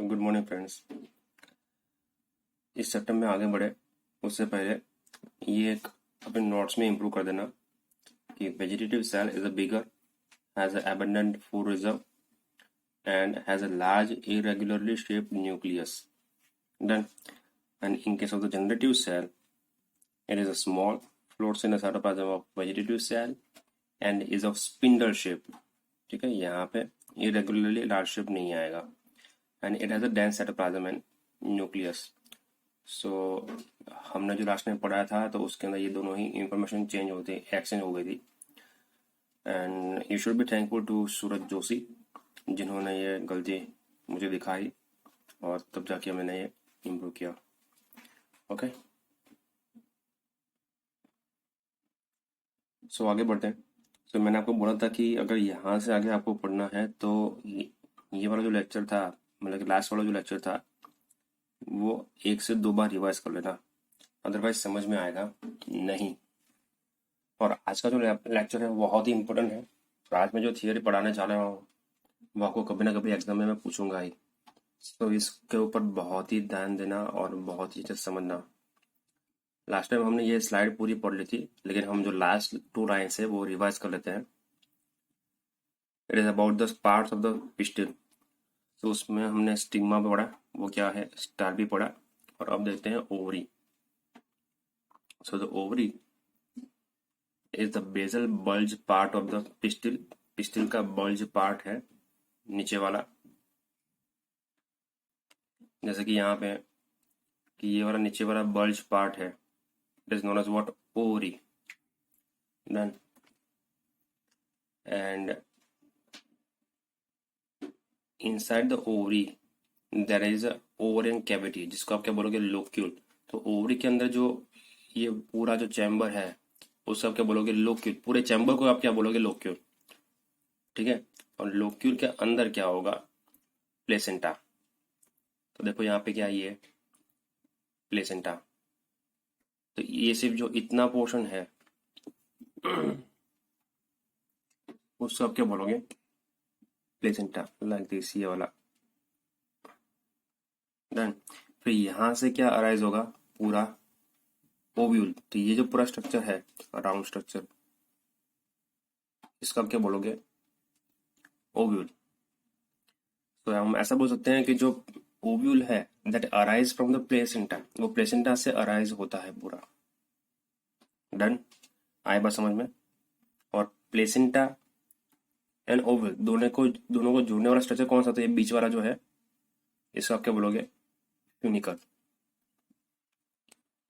Good morning friends. इस chapter में आगे बढ़े उससे पहले ये एक अपने नोट्स में इंप्रूव कर देना कि vegetative cell is a bigger, has a abundant food reserve and has a large irregularly shaped nucleus. Done. And in case of the generative cell, it is a small, floats in the cytoplasm of vegetative cell and is of spindle shape. ठीक है, यहाँ पे irregularly large shape नहीं आएगा and it has a dense cytoplasm and nucleus. सो हमने जो last में पढ़ाया था तो उसके अंदर ये दोनों ही इंफॉर्मेशन चेंज होती एक्सचेंज हो गई थी। And you should be thankful to Suraj Joshi जिन्होंने ये गलती मुझे दिखाई और तब जाके मैंने ये इम्प्रूव किया। ओके, सो आगे बढ़ते हैं। तो मैंने आपको बोला था कि अगर यहाँ से आगे आपको पढ़ना है तो ये वाला जो लेक्चर था, मतलब लास्ट वाला जो लेक्चर था, वो 1 से 2 बार रिवाइज कर लेना, अदरवाइज समझ में आएगा नहीं। और आज का जो लेक्चर है वो बहुत ही इंपॉर्टेंट है। तो आज मैं जो थियरी पढ़ाने जा रहा हूँ वो आपको कभी ना कभी एग्जाम में मैं पूछूंगा ही, तो इसके ऊपर बहुत ही ध्यान देना और बहुत ही अच्छे से समझना। लास्ट टाइम हमने ये स्लाइड पूरी पढ़ ली थी, लेकिन हम जो लास्ट 2 लाइन्स है वो रिवाइज कर लेते हैं। It is about the parts of the pistil. तो उसमें हमने स्टिग्मा पढ़ा, वो क्या है, स्टार भी पढ़ा, और अब देखते हैं ovary. So the ovary is the basal bulge part of the pistil. Pistil का बल्ज पार्ट है नीचे वाला, जैसे कि यहाँ पे कि ये वाला नीचे वाला बल्ज पार्ट है, it is known as what, ovary. Done. And inside the ovary there is a ovarian cavity, जिसको आप क्या बोलोगे, लोक्यूल। तो ओवरी के अंदर जो ये पूरा जो चैम्बर है उसको आप क्या बोलोगे, लोक्यूल। पूरे चैम्बर को आप क्या बोलोगे, लोक्यूल। ठीक है, और लोक्यूल के अंदर क्या होगा, प्लेसेंटा। तो देखो यहाँ पे क्या है, ये प्लेसेंटा। तो ये सिर्फ जो इतना पोर्शन है उसको आप क्या बोलोगे, प्लेसेंटा, लाइक दिस, ये वाला। डन। फिर यहाँ से क्या अराइज होगा, पूरा ओव्यूल। तो ये जो पूरा स्ट्रक्चर है, राउंड स्ट्रक्चर, इसका आप क्या बोलोगे, ओव्यूल। तो हम ऐसा बोल सकते हैं कि जो ओव्यूल है that arise from the placenta, वो प्लेसेंटा से अराइज होता है पूरा। डन, आए बात समझ में। और प्लेसेंटा एंड ओव्यूल दोनों को जोड़ने वाला स्ट्रक्चर कौन सा था, ये बीच वाला जो है, इसको आप क्या बोलोगे, ट्यूनिकल।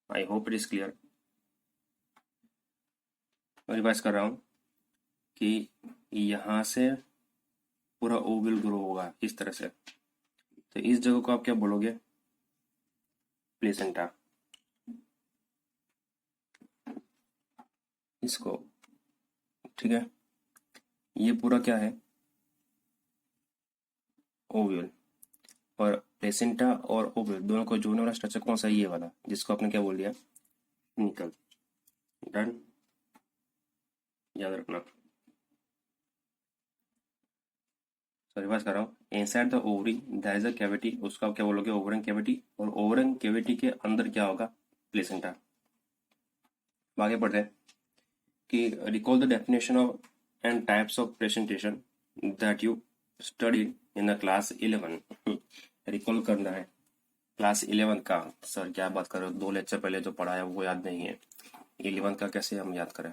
I hope it is clear. मैं रिवाइज कर रहा हूँ कि यहाँ से पूरा ओवल ग्रो होगा इस तरह से, तो इस जगह को आप क्या बोलोगे, प्लेसेंटा। इसको, ठीक है, ये पूरा क्या है, ओवल। और प्लेसेंटा और ओवल दोनों को जोड़ने वाला स्ट्रक्चर कौन सा, ये वाला, जिसको आपने क्या बोल दिया, निकल। डन, याद रखना। रिवाइज कर रहा हूँ। Inside the ovary there is a cavity, उसका आप क्या बोलोगे, ओवरन कैविटी। और ओवरन कैविटी के अंदर क्या होगा, प्लेसेंटा। आगे बढ़ते हैं कि recall the definition of and types of presentation that you studied in the class 11। Recall करना है क्लास 11 का। सर क्या बात कर रहे हो, 2 लेक्चर पहले जो पढ़ा है वो याद नहीं है, 11 का कैसे हम याद करें।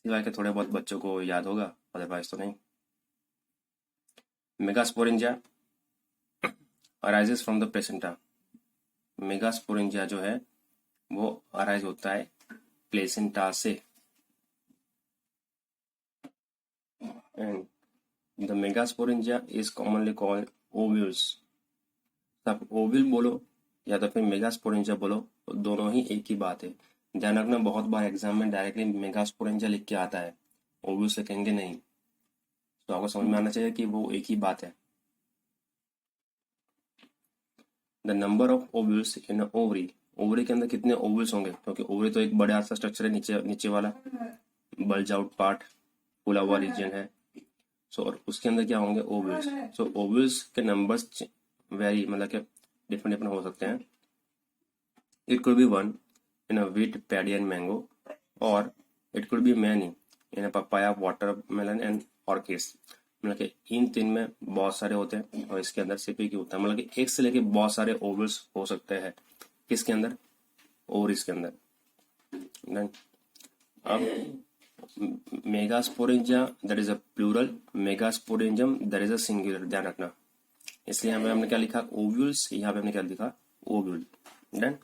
सिवाय के थोड़े बहुत बच्चों को याद होगा, अदरवाइज तो नहीं। Megasporangia arises from the placenta. Megasporangia जो है वो अराइज होता है प्लेसेंटा से। And the megasporangia is commonly called ovules. आप ओव्यूल बोलो या तो फिर मेगास्पोरेंजिया बोलो, तो दोनों ही एक ही बात है। ध्यान रखना, बहुत बार एग्जाम में डायरेक्टली मेगास्पोरेंजिया लिख के आता है, ओव्यूल से कहेंगे नहीं। तो आपको समझ में आना चाहिए कि वो एक ही बात है। The number of ovules in ovary, ovary के अंदर कितने ओव्यूल्स होंगे, क्योंकि ओवरी तो एक बड़ा सा स्ट्रक्चर है, नीचे वाला बल्ज आउट पार्ट, फुला हुआ रीजन है। सो और उसके अंदर क्या होंगे, ओव्यूल्स। सो ओव्यूल्स के नंबर्स वेरी मतलब कि डिफरेंट डिफरेंट हो सकते हैं. It could be one in a wheat, paddy and mango, और it could be many in a papaya, watermelon and orchids. मतलब कि इन तीन में बहुत सारे होते हैं और इसके अंदर सिर्फ एक ही होता है. मतलब कि एक से लेके बहुत सारे ओवल्स हो सकते हैं किसके अंदर, ओवरीज के अंदर. Done. अब megasporangia that is a plural, megasporangium that is a singular, ध्यान रखना. इसलिए हमें हमने क्या लिखा, ओव्यूल्स, यहाँ पे हमने क्या लिखा, ovule. Done.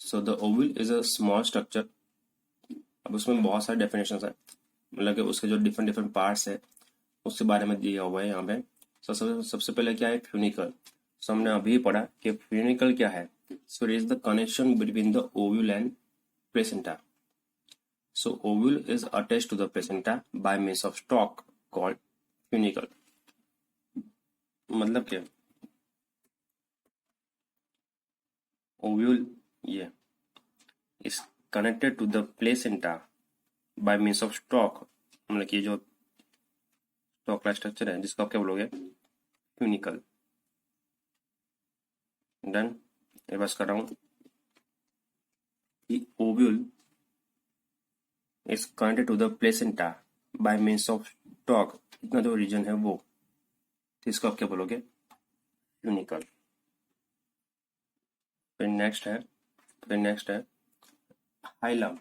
So the ovule is a small structure. अब उसमें बहुत सारे डेफिनेशन है, मतलब कि उसके जो डिफरेंट डिफरेंट पार्ट्स है उसके बारे में दिया हुआ है यहाँ पे. सबसे पहले क्या है, फ्यूनिकल. सो हमने अभी पढ़ा कि फ्यूनिकल क्या है. So it is the connection between the ovule and placenta. So ovule is attached to the placenta by means of stalk called funicle. मतलब क्या, ovule ये is connected to the placenta by means of stalk. मतलब कि जो stalk का structure है जिसको आप क्या बोलोगे, funicle. डन. ये बस कर रहा हूँ कि ovule is connected to the placenta by means of stalk. इतना जो रीजन है वो, तो इसको आप क्या बोलोगे, funicle. फिर नेक्स्ट है hilum.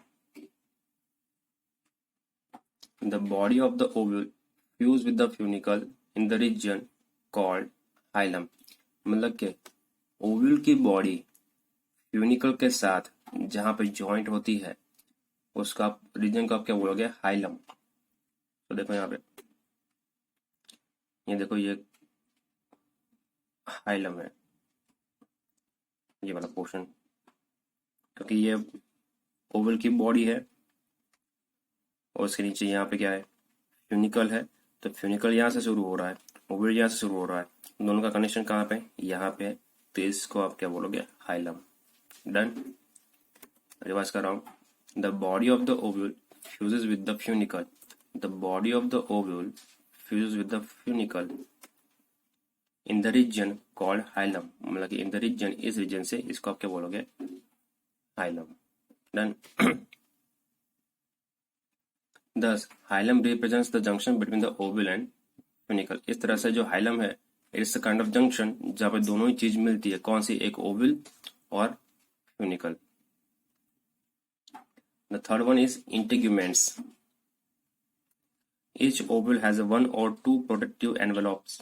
The body of the ovule fuse with the funicle in the region called hilum. मतलब कि ओव्यूल की बॉडी फ्यूनिकल के साथ जहां पे जॉइंट होती है उसका रीजन को आप क्या बोलोगे, हाइलम. तो देखो यहाँ पे, ये देखो ये हाइलम है, ये वाला पोर्शन, क्योंकि ये ओवल की बॉडी है और उसके नीचे यहाँ पे क्या है, फ्यूनिकल है. तो फ्यूनिकल यहाँ से शुरू हो रहा है, ओवल यहाँ से शुरू हो रहा है, दोनों का कनेक्शन कहाँ पे, यहाँ पे है. तो इसको आप क्या बोलोगे, हाइलम. डन. रिवाइज कर रहा हूँ. The body of the ovule fuses with the funicle. The body of the ovule fuses with the funicle in the reason called hilum. मतलब कि इन द रीजन, इस रीजन से, इसको आप क्या बोलोगे, hilum. Done. Thus, hilum represents the junction between the ovule and funicle. इस तरह से जो हाइलम है, it's a kind of junction जहाँ पे दोनों ही चीज मिलती है. कौन सी, एक ओवल और funicle. The third one is integuments. Each ovule has one or two protective envelopes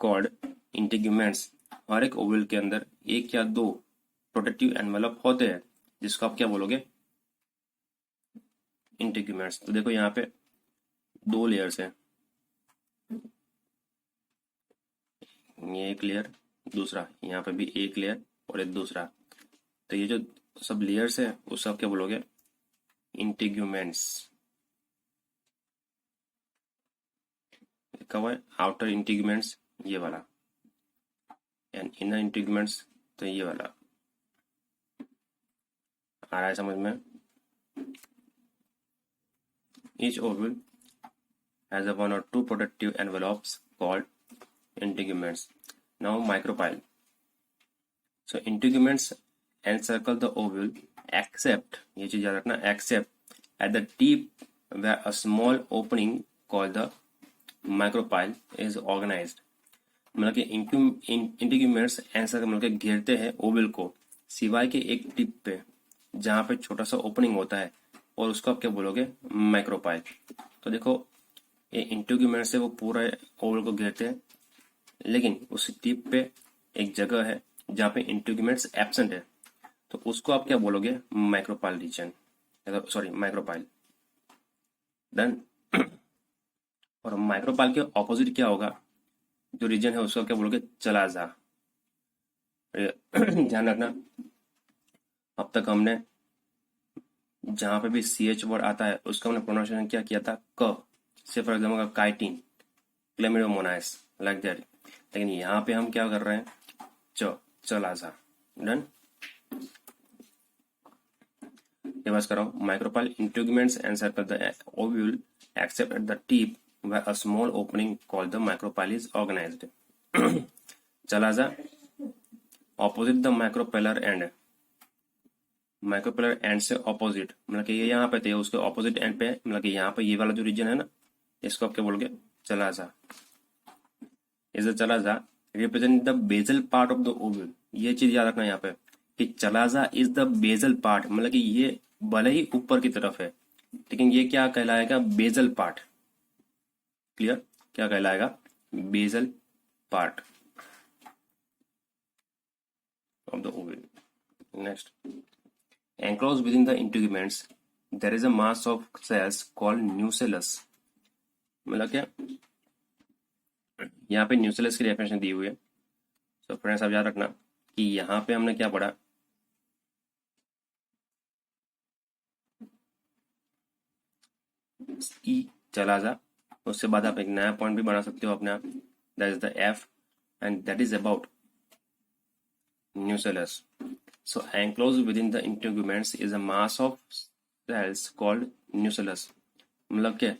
called integuments. हर एक ओवल के अंदर एक या दो प्रोटेक्टिव एनवेलप होते हैं जिसको आप क्या बोलोगे, इंटीग्यूमेंट्स. तो देखो यहाँ पे दो लेयर्स हैं, ये एक लेयर, दूसरा यहाँ पे भी एक लेयर और एक दूसरा. तो ये जो सब लेयर्स है उसको आप क्या बोलोगे, इंटीग्यूमेंट्स. लिखा हुआ है आउटर इंटीग्यूमेंट्स ये वाला, एंड इनर इंटीग्यूमेंट्स तो ये वाला. आ रहा है समझ में. Each ovule has a one or two protective envelopes called integuments. Now micropyle. So integuments encircle the ovule except, ये चीज याद रखना, except at the tip where a small opening called the micropyle is organized. मतलब कि integuments answer मतलब कि घेरते हैं ओवल को सिवाय के एक टिप पे जहां पे छोटा सा ओपनिंग होता है, और उसको आप क्या बोलोगे, माइक्रोपाइल. तो देखो ये इंटीग्यूमेंट से वो पूरा ओवल को घेरते हैं, लेकिन उस टिप पे एक जगह है जहाँ पे इंटीग्यूमेंट्स एब्सेंट है, तो उसको आप क्या बोलोगे, micropyle region, sorry micropyle. Done. और माइक्रोपाइल के ऑपोजिट क्या होगा, जो रीजन है उसको क्या बोलोगे, चलाजा. ध्यान रखना, अब तक हमने जहां पे भी CH वर्ड आता है उसका हमने प्रोनाउंसिएशन क्या किया था, क से. For example chitin, chlamydomonas, like that. लेकिन यहाँ पे हम क्या कर रहे हैं, चलाजा. डन. ये बात कर रहा हूँ. Micropyle integuments encircle the ovule except at the tip where a small opening called the micropyle is organized. Chalaza opposite the micropeller end. Micropylar end से ऑपोजिट, मतलब कि ये यहाँ पे थे, उसके ऑपोजिट एंड पे, मतलब कि यहाँ पे ये वाला जो रीजन है ना, इसको आप क्या बोलोगे, chalaza. Is the chalaza represent the basal part of the ovule. ये चीज याद रखना यहाँ पे कि chalaza is the basal part, मतलब कि ये भले ही ऊपर की तरफ है लेकिन ये क्या कहलाएगा, बेजल पार्ट। क्लियर, क्या कहलाएगा, basal part of the ovule. Next, enclosed within the integuments there is a mass of cells called nucellus। मतलब क्या, यहाँ पे न्यूसेलस की डेफिनेशन दी हुई है। तो फ्रेंड्स आप याद रखना कि यहाँ पे हमने क्या पढ़ा, ई चला जा, उसके बाद आप एक नया पॉइंट भी बना सकते हो अपने आप, that is the F and that is about nucellus। So enclosed within the integuments is a mass of cells called nucellus। मतलब क्या,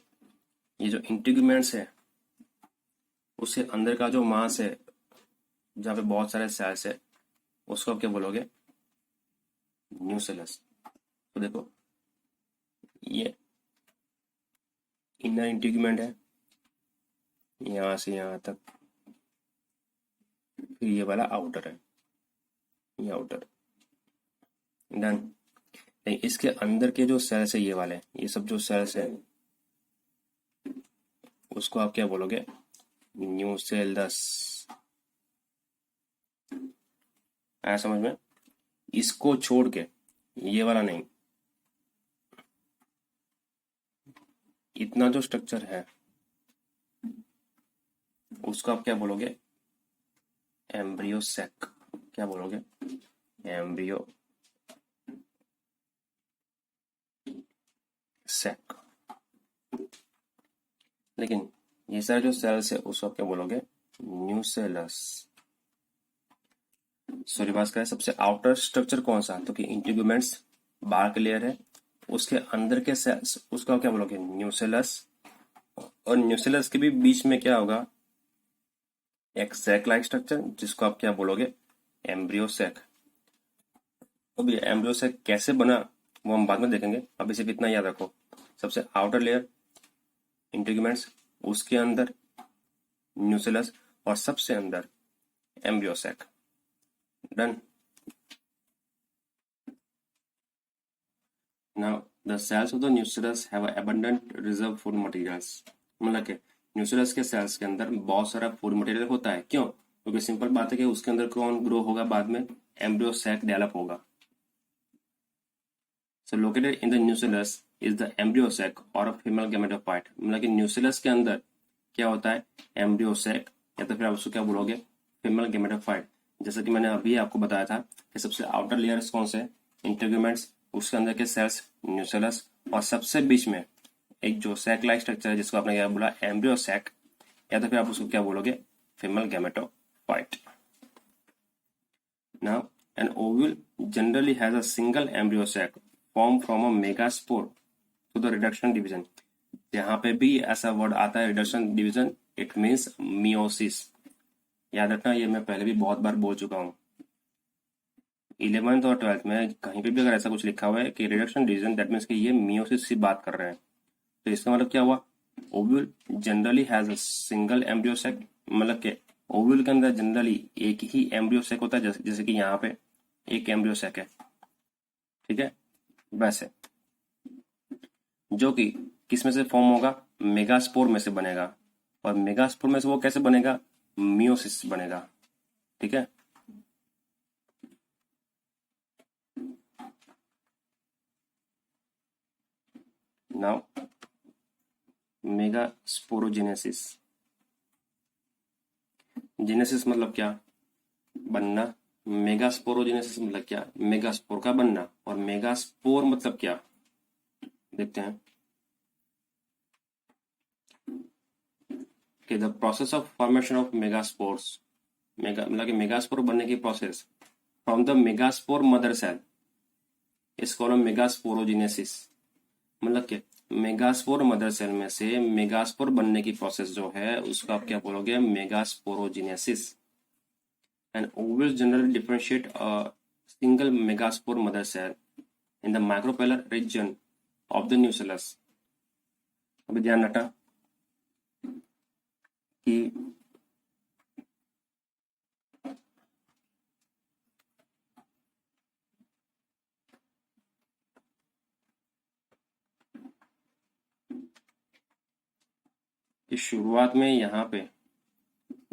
ये जो इंटीग्यूमेंट्स है उसके अंदर का जो मास है जहाँ पे बहुत सारे सेल्स है उसको आप क्या बोलोगे, न्यूसेलस। तो देखो ये इनर इंटीग्यूमेंट है यहाँ से यहाँ तक, फिर ये वाला आउटर है, ये आउटर, डन। नहीं, इसके अंदर के जो सेल्स है ये वाले, ये सब जो सेल्स है उसको आप क्या बोलोगे, न्यूसेलस। आया समझ में, इसको छोड़ के ये वाला नहीं, इतना जो स्ट्रक्चर है उसको आप क्या बोलोगे, एम्ब्रियो सैक। क्या बोलोगे, एम्ब्रियो सैक। लेकिन ये सारे जो सेल्स है उसको आप क्या बोलोगे, न्यूसेलस। सॉरी, बात करें सबसे आउटर स्ट्रक्चर कौन सा, तो कि इंटीग्यूमेंट्स बाहर के लेयर है, उसके अंदर के सेल्स उसको आप क्या बोलोगे, न्यूसेलस। और न्यूसेलस के भी बीच में क्या होगा, एक सैक लाइक स्ट्रक्चर जिसको आप क्या बोलोगे, एम्ब्रियो सैक। अब ये एम्ब्रियो सैक कैसे बना वो हम बाद में देखेंगे, अभी सिर्फ इतना याद रखो, सबसे आउटर लेयर इंटीग्यूमेंट्स, उसके अंदर न्यूसेलस और सबसे अंदर embryo sac. Done. Now the cells of the nucellus have abundant reserve food materials. मतलब कि न्यूसेलस के सेल्स के अंदर बहुत सारा फूड मटेरियल होता है। क्यों, क्योंकि सिंपल बात है कि उसके अंदर कौन ग्रो होगा, बाद में एम्ब्रियो सैक डेवलप होगा। So located in the nucellus is the embryo sac or a female gametophyte। मतलब कि न्यूसेलस के अंदर क्या होता है, एम्ब्रियो सैक, या तो फिर आप उसको क्या बोलोगे, फीमेल गेमेटोफाइट। जैसा कि मैंने अभी आपको बताया था कि सबसे आउटर लेयर्स कौन से, इंटीग्यूमेंट्स, उसके अंदर के सेल्स न्यूसेलस, और सबसे बीच में एक जो सैक लाइक स्ट्रक्चर है जिसको आपने क्या बोला, एम्ब्रियो सैक, या तो फिर आप उसको क्या बोलोगे, female gametophyte. Now an ovule generally has a single embryo sac formed from a megaspore to the reduction division। यहाँ पे भी ऐसा वर्ड आता है reduction division, it means meiosis. याद रखना, ये मैं पहले भी बहुत बार बोल चुका हूँ। 11th और 12th में कहीं पे भी अगर ऐसा कुछ लिखा हुआ है कि रिडक्शन डिवीजन, दैट मीन्स कि ये मियोसिस से बात कर रहे हैं। तो इसका मतलब क्या हुआ, ovule generally has a single embryo sac. मतलब कि ओव्यूल के अंदर जनरली एक ही एम्ब्रियो सैक होता है, जैसे कि यहाँ पे एक एम्ब्रियो सैक है, ठीक है। वैसे जो कि किस में से फॉर्म होगा, मेगास्पोर में से बनेगा, और मेगास्पोर में से वो कैसे बनेगा, मियोसिस बनेगा, ठीक है। Now megasporogenesis. जेनेसिस मतलब क्या, बनना। मेगास्पोरोजेनेसिस मतलब क्या, मेगास्पोर का बनना। और मेगास्पोर मतलब क्या, देखते हैं कि the process of formation of megaspores. मतलब कि मेगास्पोर बनने की process from the megaspore mother cell is called megasporogenesis. मतलब कि मेगास्पोर मदर सेल में से मेगास्पोर बनने की प्रोसेस जो है उसको आप क्या बोलोगे, megasporogenesis. And ovules generally differentiate a single megaspore mother cell in the micropylar region of the nucellus. अभी ध्यान रखना कि शुरुआत में यहाँ पे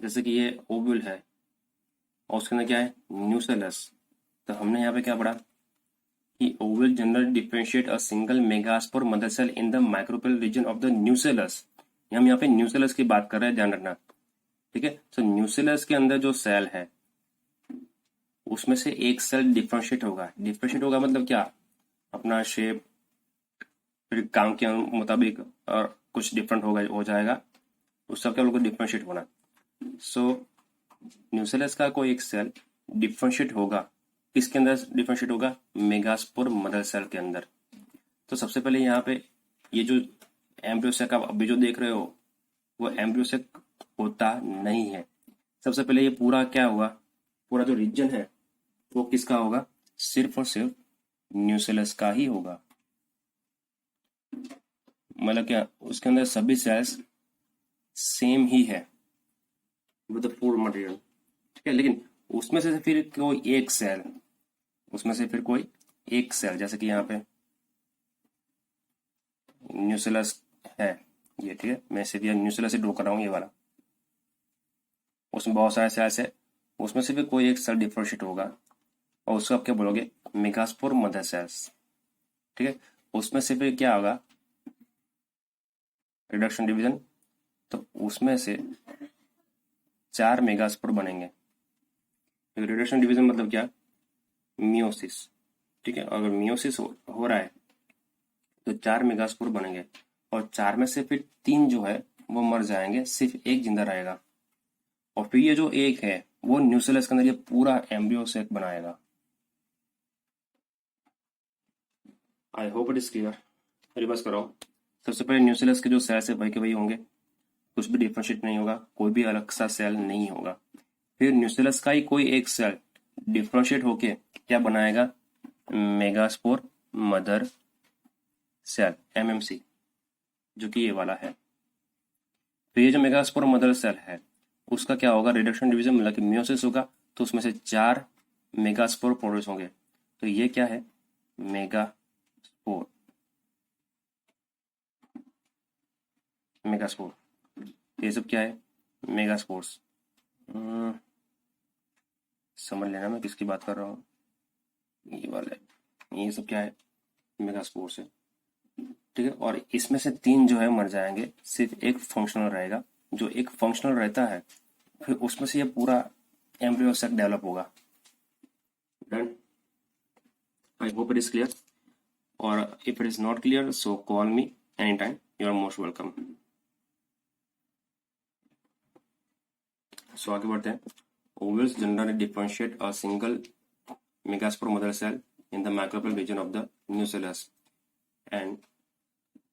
जैसे कि ये ओव्यूल है और उसके अंदर क्या है, न्यूसेलस। तो हमने यहाँ पे क्या पढ़ा कि ovule generally differentiate a single megaspore mother cell in the micropylar region of the nucellus. हम यहाँ पे न्यूसेलस की बात कर रहे हैं, ध्यान रखना, ठीक है। तो न्यूसेलस के अंदर जो सेल है उसमें से एक सेल डिफरेंशिएट होगा। डिफरेंशिएट होगा मतलब क्या, अपना शेप फिर काम के मुताबिक और कुछ डिफरेंट होगा, हो जाएगा, उस सब क्या लोग डिफरेंशिएट होना। सो न्यूसेलस का कोई एक सेल डिफरेंशिएट होगा, किसके अंदर डिफरेंशिएट होगा, मेगास्पोर मदर सेल के अंदर। तो सबसे पहले यहाँ पे ये जो एम्ब्रियोसेक आप अभी जो देख रहे हो वो एम्ब्रियोसेक होता नहीं है। सबसे पहले ये पूरा क्या होगा, पूरा जो रीजन है वो किसका होगा, सिर्फ और सिर्फ न्यूसेलस का ही होगा। मतलब क्या, उसके अंदर सभी सेल्स सेम ही है विद द पूर्ण मटेरियल, ठीक है। लेकिन उसमें से फिर कोई एक सेल, उसमें से फिर कोई एक सेल, जैसे कि यहाँ पे न्यूसेलस है ये, ठीक है, मैं सिर्फ न्यूसेलस से ड्रॉ कर रहा हूँ ये वाला, उसमें बहुत सारे सेल्स है, उसमें से भी कोई एक सेल डिफरेंशिएट होगा और उसको आप क्या बोलोगे, मेगास्पोर मदर सेल्स, ठीक है। उसमें से फिर क्या होगा, रिडक्शन डिवीजन, तो उसमें से 4 मेगास्पोर बनेंगे। रिडक्शन डिवीजन मतलब क्या, मियोसिस, ठीक है। अगर मियोसिस हो रहा है तो 4 मेगास्पोर बनेंगे और 4 में से फिर 3 जो है वो मर जाएंगे, सिर्फ एक जिंदा रहेगा। और फिर ये जो एक है वो न्यूसेलस के अंदर ये पूरा एम्ब्रियो सेक बनाएगा। आई hope it is clear. Reverse कराओ। सबसे पहले न्यूसेलस के जो सेल्स है वही के वही होंगे, कुछ भी डिफरेंशिएट नहीं होगा, कोई भी अलग सा सेल नहीं होगा। फिर न्यूसेलस का ही कोई एक सेल डिफरेंशिएट होके क्या बनाएगा, मेगास्पोर मदर सेल, एमएमसी, जो कि ये वाला है। तो ये जो मेगास्पोर मदर सेल है उसका क्या होगा, रिडक्शन डिवीजन मतलब कि मियोसिस होगा, तो उसमें से 4 मेगास्पोर प्रोड्यूस होंगे। तो ये क्या है, मेगास्पोर, मेगास्पोर, ये सब क्या है, मेगास्पोर्स। समझ लेना मैं किसकी बात कर रहा हूँ, ये वाले, ये सब क्या है, मेगास्पोर्स है, ठीक है। और इसमें से 3 जो है मर जाएंगे, सिर्फ एक फंक्शनल रहेगा। जो एक फंक्शनल रहता है फिर उसमें से ये पूरा एम्ब्रियो सेक डेवलप होगा। Done, I hope it is clear. और if it is not clear so call me any time, you are most welcome. So आगे बढ़ते हैं। Ovules generally differentiate a single megaspore mother cell in the micropyle region of the nucellus. And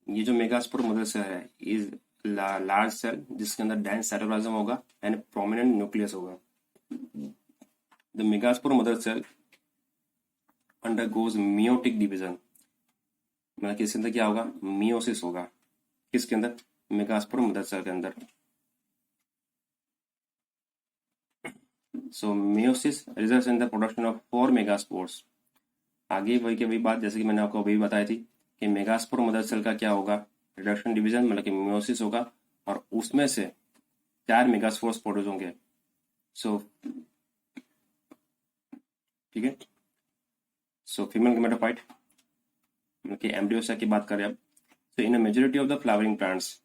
ये जो megaspore mother cell है is large cell जिसके अंदर dense cytoplasm होगा and prominent nucleus होगा। The megaspore mother cell undergoes meiotic division, मतलब कि इसके अंदर क्या होगा, मियोसिस होगा, किसके अंदर, मेगास्पोर मदर सेल के अंदर। So meiosis results in the production of 4 megaspores. आगे वही की वही बात जैसे कि मैंने आपको अभी बताई थी कि मेगास्पोर मदर सेल का क्या होगा, रिडक्शन डिवीजन मतलब कि मियोसिस होगा और उसमें से 4 मेगास्पोर्स प्रोड्यूस होंगे। सो ठीक है, सो फीमेल गेमेटोफाइट मतलब कि एम्ब्रियो की बात करें अब, तो in a majority of the flowering plants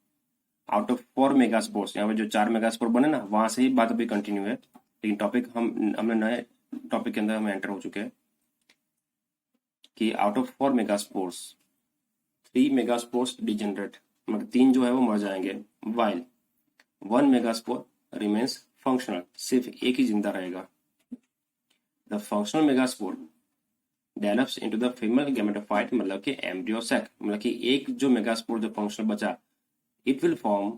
out of 4 megaspores, यहाँ पे जो 4 मेगास्पोर बने ना वहां से ही बात अभी कंटिन्यू है, लेकिन टॉपिक हमने नए टॉपिक के अंदर हम एंटर हो चुके हैं कि out of 4 megaspores 3 megaspores degenerate, मतलब 3 जो है वो मर जाएंगे, वाइल 1 मेगास्पोर रिमेन्स फंक्शनल, सिर्फ एक ही जिंदा रहेगा। The functional megaspore develops into the female gametophyte मतलब कि एम्ब्रियो सैक, मतलब कि एक जो मेगास्पोर जो फंक्शनल बचा, it will form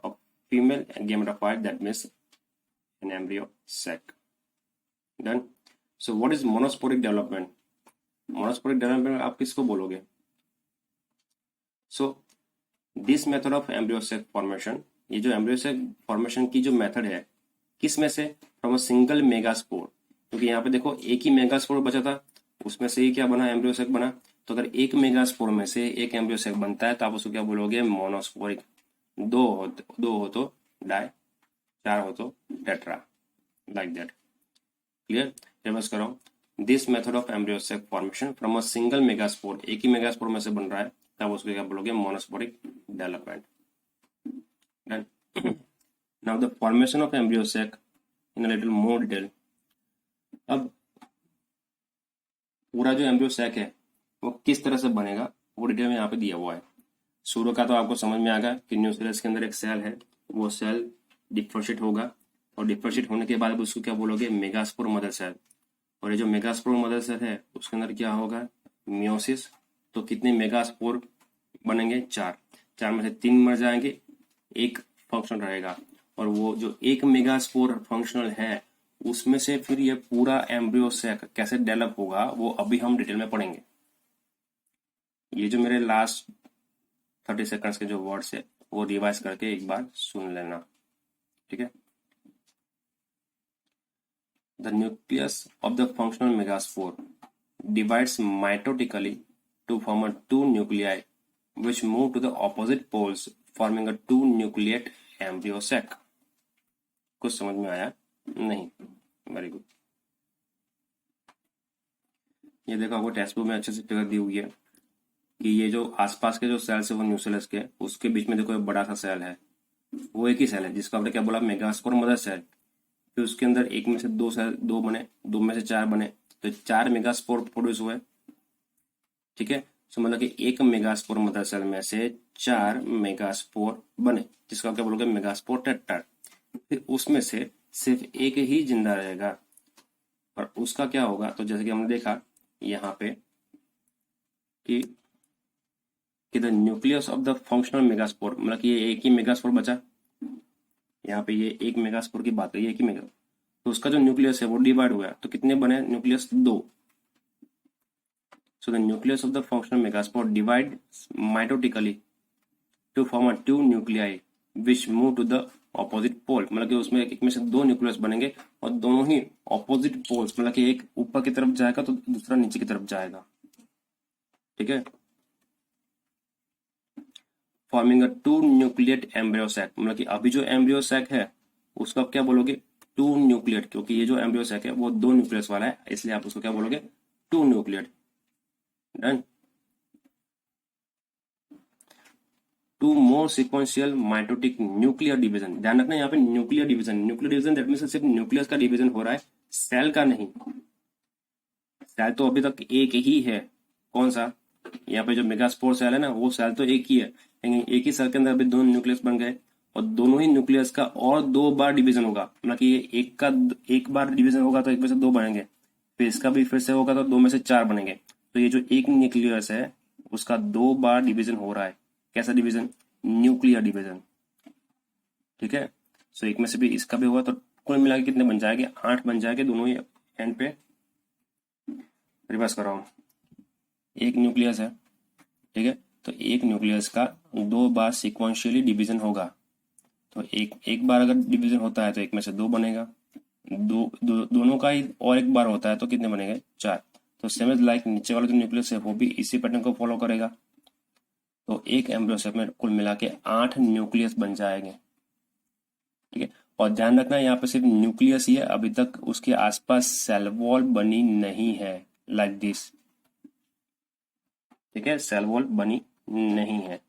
a female gametophyte, that means an embryo sac. Done. So what is monosporic development? Monosporic development आप किसको बोलोगे? So this method of embryo sac formation, ये जो एम्ब्रियो सैक फॉर्मेशन की जो method है, किस में से? फ्रॉम अ सिंगल मेगास्पोर, क्योंकि यहाँ पे देखो एक ही मेगास्पोर बचा था, उसमें से ही क्या बना? एम्ब्रियो सैक बना। तो अगर एक मेगास्पोर में से एक एम्ब्रियो सैक बनता है तो आप उसको क्या बोलोगे? मोनोस्पोरिक। दो हो तो डाई, चार हो तो tetra, like that. Clear? Reverse करो। This method of embryo sac formation from a single megaspore, एक ही मेगास्पोर में से बन रहा है, तब उसको क्या बोलोगे? Monosporic development. Done. Now the formation of embryo sac in a little more detail. अब पूरा जो एम्ब्रियो सैक है वो किस तरह से बनेगा वो डिटेल में यहाँ पे दिया हुआ है। शुरू का तो आपको समझ में आ गया कि न्यूक्लियस के अंदर एक सेल है, वो सेल डिफरेंशिएट होगा, और डिफरेंशिएट होने के बाद उसको क्या बोलोगे? Megaspore mother cell. और ये जो मेगास्पोर मदर सेल है उसके अंदर क्या होगा? मियोसिस। तो कितने मेगास्पोर बनेंगे? चार। चार में से तीन मर जाएंगे, एक फंक्शनल रहेगा। और वो जो एक मेगास्पोर फंक्शनल है उसमें से फिर ये पूरा एम्ब्रियो सैक कैसे डेवलप होगा वो अभी हम डिटेल में पढ़ेंगे। ये जो मेरे लास्ट 30 सेकंड्स के जो वर्ड्स है वो रिवाइज करके एक बार सुन लेना, ठीक है? The nucleus of the functional megaspore divides mitotically to form a two nuclei which move to the opposite poles forming a two nucleate embryo sac। कुछ समझ में आया? नहीं? Very good. ये देखो आपको टेक्स्ट बुक में अच्छे से फिगर दी हुई है कि ये जो आसपास के जो सेल्स है वो न्यूक्लियस के, उसके बीच में देखो एक बड़ा सा सेल है, वो एक ही सेल है जिसको आपने क्या बोला? Megaspore mother cell. फिर उसके अंदर एक में से दो सेल, दो बने, दो में से चार बने, तो चार मेगास्पोर प्रोड्यूस हुए, ठीक है? तो मतलब कि एक मेगास्पोर मदर सेल में से चार मेगास्पोर बने, जिसको आप क्या बोलोगे? Megaspore tetrad. फिर उसमें से सिर्फ एक ही जिंदा रहेगा, और उसका क्या होगा? तो जैसे कि हमने देखा यहाँ पे कि the nucleus of the functional megaspore, मतलब कि ये एक ही मेगास्पोर बचा, यहाँ पे ये एक मेगास्पोर की बात है, ये एक ही मेगा, तो उसका जो न्यूक्लियस है वो डिवाइड हुआ, तो कितने बने न्यूक्लियस? दो। So the nucleus of the functional megaspore divides mitotically to form a two nuclei which move to the opposite pole, मतलब कि उसमें एक में से दो न्यूक्लियस बनेंगे और दोनों ही ऑपोजिट पोल्स, मतलब कि एक ऊपर की तरफ जाएगा तो दूसरा नीचे की तरफ जाएगा, ठीक है? Forming a two nucleate embryo sac, मतलब कि अभी जो एम्ब्रियो सैक है उसको आप क्या बोलोगे? टू न्यूक्लिएट, क्योंकि ये जो एम्ब्रियो सैक है वो दो न्यूक्लियस वाला है, इसलिए आप उसको क्या बोलोगे? Two nucleate. Done. Two more sequential mitotic nuclear division. ध्यान रखना यहाँ पे न्यूक्लियर डिवीजन दैट मींस सिर्फ न्यूक्लियस का डिवीजन हो रहा है, सेल का नहीं। सेल तो अभी तक एक ही है, कौन सा? यहाँ पे जो मेगास्पोर सेल है ना, वो सेल तो एक ही है, लेकिन एक ही सेल के अंदर अभी दो न्यूक्लियस बन गए, और दोनों ही न्यूक्लियस का और दो बार डिवीजन होगा, मतलब कि ये एक बार डिवीजन होगा तो एक में से दो बनेंगे, फिर इसका भी फिर से होगा तो दो में से चार बनेंगे। तो ये जो एक न्यूक्लियस है उसका दो बार डिवीजन हो रहा है। कैसा डिवीजन? न्यूक्लियर डिवीजन, ठीक है? सो एक में से भी इसका भी होगा, तो कुल मिला के कितने बन जाएंगे? 8 बन जाएंगे दोनों ही एंड पे। रिवर्स कर रहा हूं, एक न्यूक्लियस है, ठीक है? तो एक न्यूक्लियस का दो बार सिक्वेंशियली डिवीजन होगा, तो एक बार अगर डिवीजन होता है तो एक में से दो बनेगा, दोनों का ही और एक बार होता है तो कितने बनेंगे? 4। तो सेम इज लाइक नीचे वाला जो न्यूक्लियस है वो भी इसी पैटर्न को फॉलो करेगा, तो एक एम्ब्रियो सेक में कुल मिला के 8 न्यूक्लियस बन जाएंगे, ठीक है? और ध्यान रखना यहाँ पे सिर्फ न्यूक्लियस ही है, अभी तक उसके आसपास सेल वॉल बनी नहीं है, लाइक दिस, ठीक है? सेल वॉल बनी नहीं है।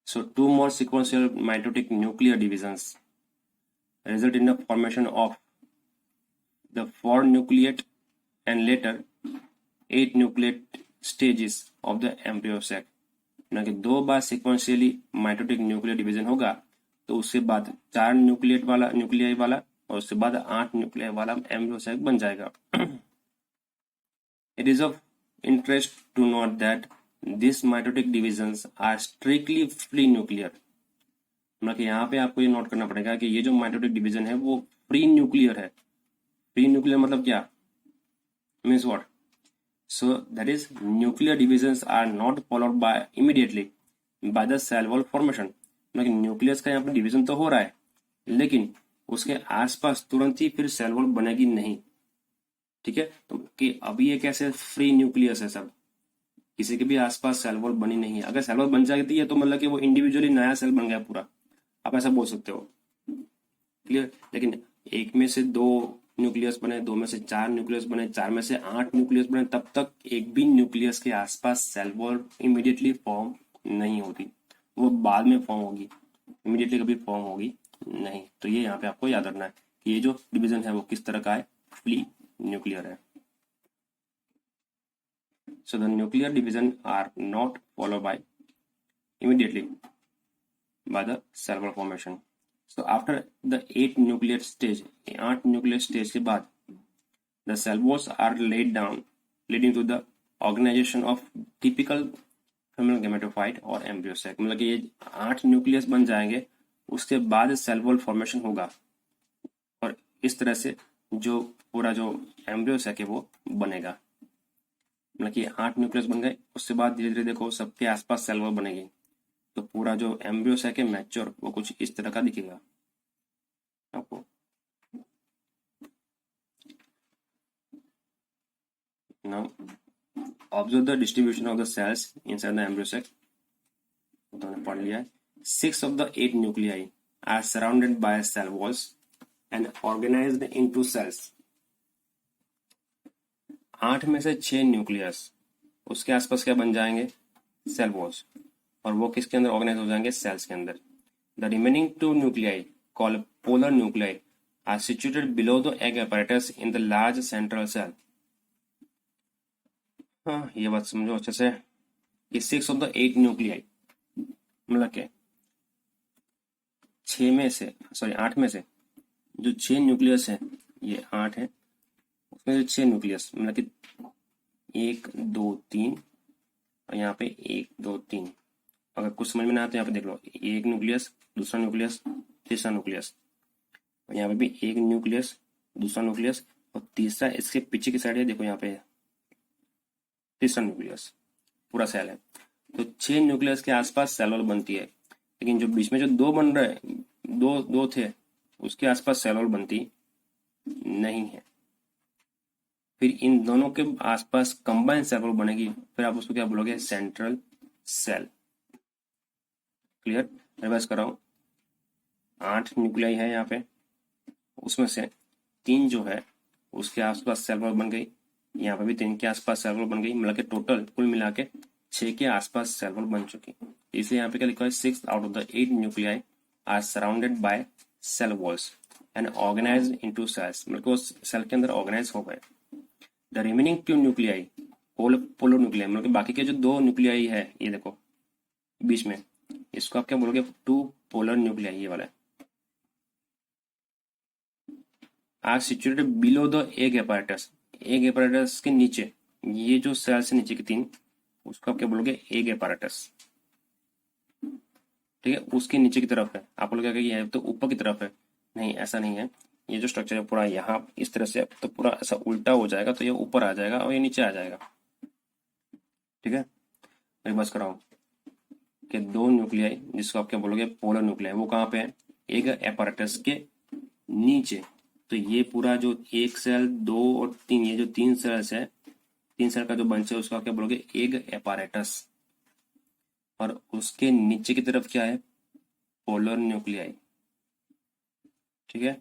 So two more sequential mitotic nuclear divisions result in the formation of the 4 nucleate and later 8 nucleate stages of the embryo sac। ना कि दो बार सिक्वेंशियली माइटोटिक न्यूक्लियर डिवीजन होगा, तो उसके बाद 4 न्यूक्लियाई वाला और उसके बाद 8 न्यूक्लियाई वाला एम्ब्रियो सैक बन जाएगा। It is of interest to note that these mitotic divisions are strictly free nuclear। मतलब कि यहाँ पे आपको ये नोट करना पड़ेगा कि ये जो माइटोटिक डिवीजन है वो फ्री न्यूक्लियर है। फ्री न्यूक्लियर मतलब क्या, means what? So that is nuclear divisions are not followed by immediately by the cell wall formation. मतलब कि न्यूक्लियस का यहाँ पे डिवीजन तो हो रहा है, लेकिन उसके आसपास तुरंत ही फिर सेल वॉल बनेगी नहीं। ठीक है, तो कि अभी ये कैसे फ्री न्यूक्लियस है, सब किसी के भी आसपास सेल वॉल बनी नहीं है। अगर सेल वॉल बन जाती है तो मतलब कि वो इंडिविजुअली नया सेल बन गया पूरा, आप ऐसा बोल सकते हो। क्लियर? लेकिन एक में से 2 न्यूक्लियस बने, 2 में से 4 न्यूक्लियस बने, 4 में से 8 न्यूक्लियस बने, तब तक एक भी न्यूक्लियस के आसपास सेल वॉल इमीडिएटली फॉर्म नहीं होती, वो बाद में फॉर्म होगी, इमीडिएटली कभी फॉर्म होगी नहीं। तो ये यहाँ पे आपको याद रखना है कि ये जो डिवीजन है वो किस तरह का है, फ्री न्यूक्लियर है। So the nuclear division are not followed by immediately by the cell wall formation. So after the 8 nuclear stage, 8 nuclear stage के बाद the cell walls are laid down, leading to the organization of typical female gametophyte और embryo sac। मतलब कि ये 8 nucleus बन जाएंगे, उसके बाद सेल वॉल फॉर्मेशन होगा और इस तरह से जो पूरा जो एम्ब्रियो सैक है वो बनेगा। मतलब कि 8 न्यूक्लियस बन गए, उसके बाद धीरे धीरे देखो सबके आसपास सेल वॉल बनेगी, तो पूरा जो एम्ब्रियो सैक है मैच्योर वो कुछ इस तरह का दिखेगा आपको। Now observe the distribution of the cells inside the embryo sac. तो हमने पढ़ लिया है। 6 of the 8 nuclei are surrounded by cell walls and organized into cells। 8 में से 6 न्यूक्लियस, उसके आसपास क्या बन जाएंगे, सेल वॉल्स, और वो किसके अंदर ऑर्गेनाइज हो जाएंगे, सेल्स के अंदर। The remaining 2 nuclei called polar nuclei are situated below the egg apparatus in the large central cell. हाँ, ये बात समझो अच्छे से कि 6 of the 8 न्यूक्लियाई मतलब क्या, 8 में से जो 6 न्यूक्लियस है, ये 8 है, उसमें से 6 न्यूक्लियस मतलब कि 1 2 3 और यहाँ पे 1 2 3। अगर कुछ समझ में ना आते यहाँ पे देख लो, एक न्यूक्लियस, दूसरा न्यूक्लियस, तीसरा न्यूक्लियस, और यहाँ पे भी एक न्यूक्लियस, दूसरा न्यूक्लियस, और तीसरा इसके पीछे की साइड है, देखो यहाँ पे तीसरा न्यूक्लियस, पूरा सेल है। तो 6 न्यूक्लियस के आसपास सेल वॉल बनती है, लेकिन जो बीच में जो 2 बन रहे, दो थे, उसके आसपास सेल वॉल बनती नहीं है। फिर इन दोनों के आसपास कंबाइंड सेल वॉल बनेगी, फिर आप उसको क्या बोलोगे, सेंट्रल सेल। क्लियर? रिवाइज कर रहा हूँ। 8 न्यूक्लियाई है यहाँ पे, उसमें से 3 जो है उसके आसपास सेल वॉल बन गई, यहाँ पे भी 3 के आसपास सेल वॉल बन गई, मतलब कि टोटल कुल मिला के 6 के आसपास सेल वॉल बन चुकी। इसलिए यहाँ पे क्या लिखा है, 6 out of the 8 nuclei are surrounded by cell walls and organized into cells। मतलब वो सेल के अंदर ऑर्गेनाइज हो गए। The remaining 2 nuclei polar nuclei, मतलब कि बाकी के जो 2 न्यूक्लियाई है, ये देखो बीच में, इसको आप क्या बोलोगे, 2 पोलर न्यूक्लियाई, ये वाला are situated below the egg apparatus। Egg apparatus के नीचे, ये जो सेल से नीचे की 3, उसको आप क्या बोलोगे, एग apparatus। ठीक है, उसके नीचे की तरफ है, आप लोग क्या कहेंगे, ये तो ऊपर की तरफ है, नहीं ऐसा नहीं है। ये जो स्ट्रक्चर है पूरा यहाँ इस तरह से, तो पूरा ऐसा उल्टा हो जाएगा, तो ये ऊपर आ जाएगा और ये नीचे आ जाएगा। ठीक है, मैं बस कराऊं कि 2 न्यूक्लियाई, जिसको आप क्या बोलोगे, पोलर न्यूक्लियाई, वो कहाँ पे है, एग apparatus के नीचे। तो ये पूरा जो 1 सेल 2 और 3, ये जो 3 सेल्स है, 3 सेल का जो बंच है, उसको आप क्या बोलोगे, एग apparatus। और उसके नीचे की तरफ क्या है, पोलर न्यूक्लियाई। ठीक है,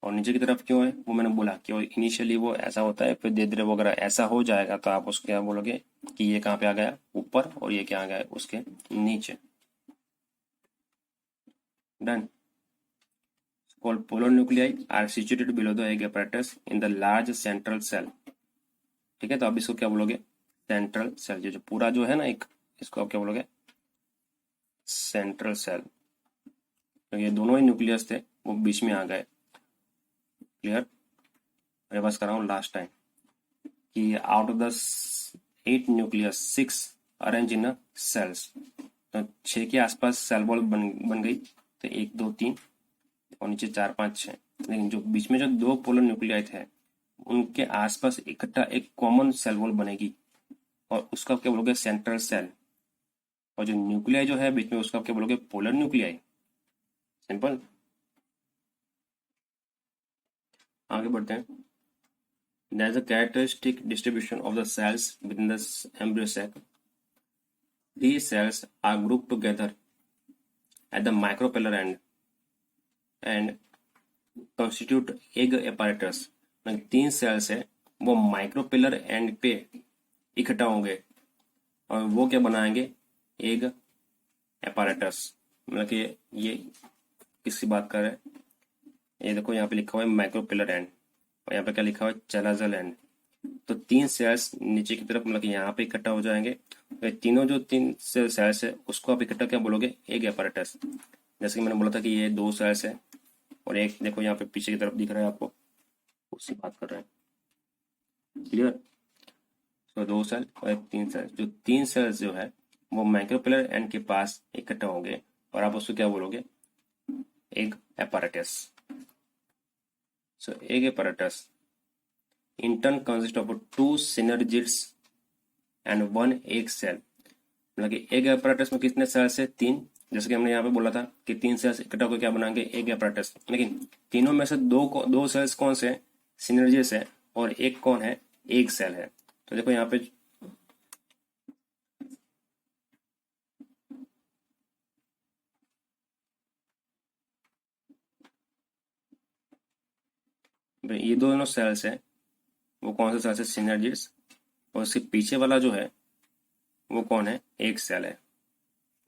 और नीचे की तरफ क्यों है, वो मैंने बोला कि इनिशियली वो ऐसा होता है, फिर धीरे धीरे वो अगर ऐसा हो जाएगा तो आप उसको क्या बोलोगे कि ये कहाँ पे आ गया, ऊपर, और ये क्या आ गया, उसके नीचे। Done. called polar nuclei are situated below the egg apparatus in the large central cell। ठीक है, तो अब इसको क्या बोलोगे, सेंट्रल सेल। जो पूरा जो है ना एक, इसको आप क्या बोलोगे, सेंट्रल सेल। तो ये दोनों ही न्यूक्लियस थे, वो बीच में आ गए। क्लियर? रिवर्स कर रहा हूँ लास्ट टाइम कि out of the 8 nucleus 6 arrange in cells. तो 6 के आसपास सेल वॉल बन गई। तो 1 2 3 और नीचे 4 5 6। लेकिन जो बीच में जो 2 पोलर न्यूक्लियाई थे उनके आसपास इकट्ठा एक कॉमन सेल वॉल बनेगी और उसका क्या बोलोगे? Central cell. और जो न्यूक्लियाई जो है बीच में उसका क्या बोलोगे? Polar nuclei. सिंपल। आगे बढ़ते हैं। There is a characteristic distribution of the cells within the embryo sac. These cells are grouped together at the micropellar end and constitute egg apparatus. मतलब 3 सेल्स है वो माइक्रोपिलर एंड पे इकट्ठा होंगे और वो क्या बनाएंगे? Egg apparatus। मतलब कि ये किसकी बात कर रहे हैं? ये देखो यहाँ पे लिखा हुआ है माइक्रोपिलर एंड और यहाँ पे क्या लिखा हुआ है? Chalazal end. तो 3 सेल्स नीचे की तरफ मतलब कि यहाँ पे इकट्ठा हो जाएंगे। तो तीनों जो 3 सेल्स है उसको आप इकट्ठा क्या बोलोगे? Egg apparatus। जैसे कि मैंने बोला था कि ये 2 सेल्स है और एक देखो यहाँ पे पीछे की तरफ दिख रहा है आपको, उससे बात कर रहे हैं। क्लियर? तो 2 सेल और 3 सेल, जो 3 सेल्स जो है वो माइक्रोपिलर एंड के पास इकट्ठा होंगे और आप उसको क्या बोलोगे? Egg apparatus। So egg apparatus in turn consists of 2 synergids and 1 egg cell। मतलब कि एग apparatus में कितने सेल्स है? 3। जैसे कि हमने यहाँ पे बोला था कि 3 सेल्स इकट्ठा होकर क्या बनाएंगे? Egg apparatus। लेकिन तीनों में से दो सेल्स कौन से? सिनर्जिस है और एक कौन है? एग सेल है। तो देखो यहाँ पे ये दोनों सेल्स है वो कौन से सेल्स है? सिनर्जिस। और उसके पीछे वाला जो है वो कौन है? एग सेल है।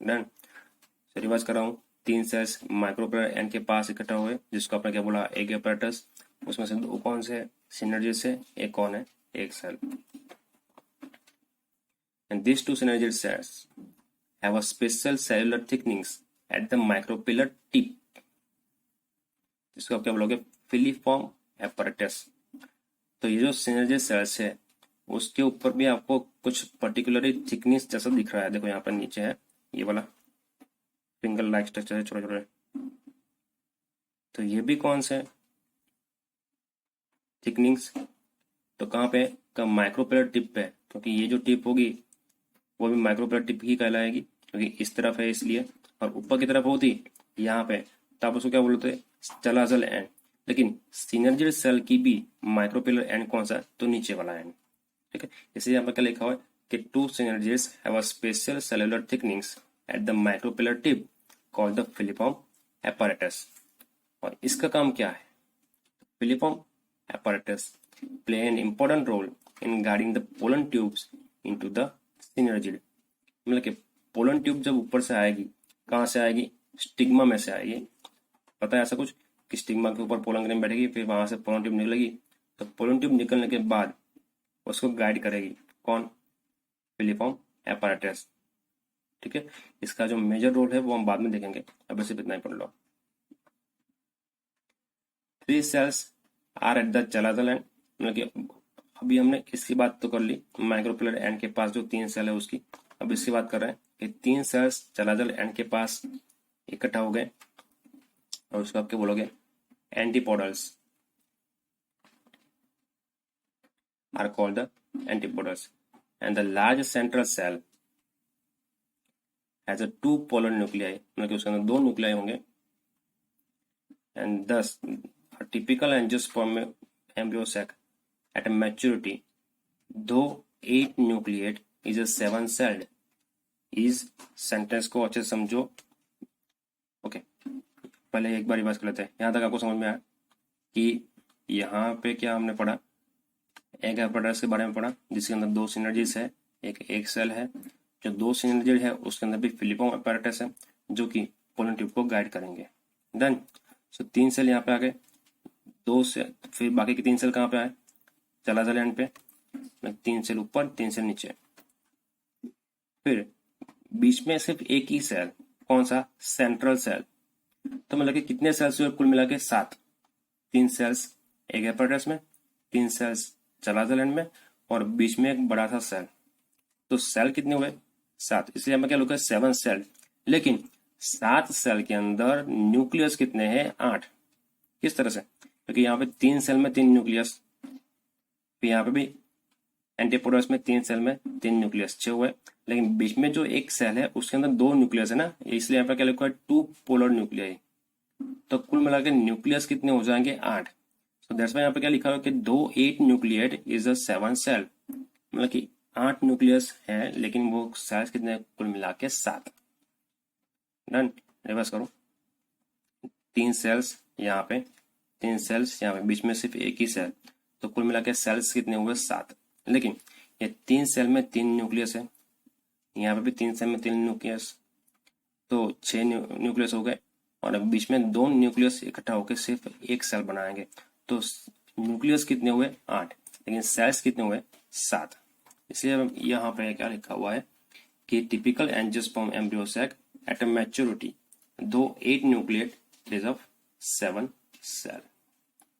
डन। तो रिवर्स कर रहा हूँ। 3 सेल्स माइक्रोपिलर एंड के पास इकट्ठा हुए जिसको आपने क्या बोला? Egg apparatus। उसमें से 2 कौन से? सिनर्जिस है, एक कौन है? Egg cell. And these 2 synergid cells have a special cellular thickness at the micropillar tip, जिसको आप क्या बोलोगे? Filiform apparatus। तो ये जो सिनर्जिड सेल्स है उसके ऊपर भी आपको कुछ पर्टिकुलरली थिकनेस जैसा दिख रहा है। देखो यहाँ पर नीचे है ये वाला फिंगर लाइक स्ट्रक्चर है, छोटे छोटे। तो ये भी कौन से थिकनिंग्स? तो कहाँ पे? का माइक्रोपिलर टिप पे, क्योंकि ये जो टिप होगी वो भी माइक्रोपिलर टिप ही कहलाएगी क्योंकि इस तरफ है इसलिए। और ऊपर की तरफ होती यहाँ पे तो आप उसको क्या बोलते? Chalazal end. लेकिन सिनर्जिड सेल की भी माइक्रोपिलर एंड कौन सा? तो नीचे वाला एंड। ठीक है, इसलिए यहाँ पर क्या लिखा हुआ है कि 2 synergids have a special cellular thickness at the micropillar tip called the filiform apparatus। और इसका काम क्या है? Filiform apparatus play an important role in guiding the pollen tubes into the synergid। मतलब कि पोलन ट्यूब जब ऊपर से आएगी, कहाँ से आएगी? स्टिग्मा में से आएगी। पता है ऐसा कुछ कि स्टिग्मा के ऊपर पोलन ग्रेन बैठेगी, फिर वहां से पोलन ट्यूब निकलेगी। तो पोलन ट्यूब निकलने के बाद उसको गाइड करेगी कौन? Filiform apparatus। ठीक है, इसका जो मेजर रोल है वो हम बाद में देखेंगे, अभी सिर्फ इतना ही पढ़ लो। 3 cells are at the chalazal end. मतलब कि अभी हमने इसकी बात तो कर ली, माइक्रोपिलर एंड के पास जो 3 सेल है उसकी। अब इसकी बात कर रहे हैं कि 3 सेल्स चलाजल एंड के पास इकट्ठा हो गए और उसको आप क्या बोलोगे? Antipodals are called the antipodals। and the large central cell has a 2 polar nuclei। मतलब कि उसके अंदर 2 न्यूक्लियाई होंगे। and thus a typical angiosperm embryo sac at maturity though 8 nucleate is a 7 celled। इस सेंटेंस को अच्छे से समझो। ओके, पहले एक बार रिवाइज कर लेते हैं। यहाँ तक आपको समझ में आया कि यहाँ पे क्या हमने पढ़ा? एग apparatus के बारे में पढ़ा जिसके अंदर 2 सिनर्जीज है, एक सेल है। जो 2 सिनर्जीज है उसके अंदर भी फिलीफॉर्म apparatus है जो कि पोलन ट्यूब को गाइड करेंगे। डन। सो 3 सेल यहाँ पे आ गए, 2 से फिर बाकी के 3 सेल कहाँ पे आए? चलाजल एंड पे। 3 सेल ऊपर 3 सेल नीचे। फिर बीच में सिर्फ एक ही सेल, कौन सा? Central cell. तो मतलब कि कितने सेल्स हुए कुल मिला के 7। 3 सेल्स एक एपैरेटस में, 3 सेल्स चलाजलैंड में, और बीच में एक बड़ा सा सेल। तो सेल कितने हुए 7, इसलिए हमें क्या लिखा है 7 सेल। लेकिन 7 सेल के अंदर न्यूक्लियस कितने हैं 8। किस तरह से, क्योंकि यहाँ पे 3 सेल में 3 न्यूक्लियस, फिर यहाँ पे भी एंटीपोडस में 3 सेल में 3 न्यूक्लियस 6 हुए। लेकिन बीच में जो एक सेल है उसके अंदर 2 न्यूक्लियस है ना, इसलिए यहाँ पे क्या लिखा है 2 पोलर न्यूक्लियाई। तो कुल मिलाकर न्यूक्लियस कितने हो जाएंगे 8। सो दैट्स व्हाई यहाँ पे क्या लिखा हुआ है कि दो 8 न्यूक्लियट इज अ 7 सेल, मतलब कि 8 न्यूक्लियस है लेकिन वो सेल्स कितने कुल मिला के 7। डन, रिवर्स करो। 3 सेल्स यहाँ पे, 3 सेल्स यहाँ पे, बीच में सिर्फ एक ही सेल, तो कुल मिला के सेल्स कितने हुए 7। लेकिन ये 3 सेल में 3 न्यूक्लियस है, यहाँ पे भी 3 सेल में 3 न्यूक्लियस, तो 6 न्यूक्लियस हो गए। और अब बीच में 2 न्यूक्लियस इकट्ठा होकर सिर्फ एक सेल बनाएंगे। तो न्यूक्लियस कितने हुए 8, लेकिन सेल्स कितने हुए 7। इसलिए यहाँ पे क्या लिखा हुआ है कि typical angiosperm embryo sac at a maturity though 8 न्यूक्लियट is of 7 cell.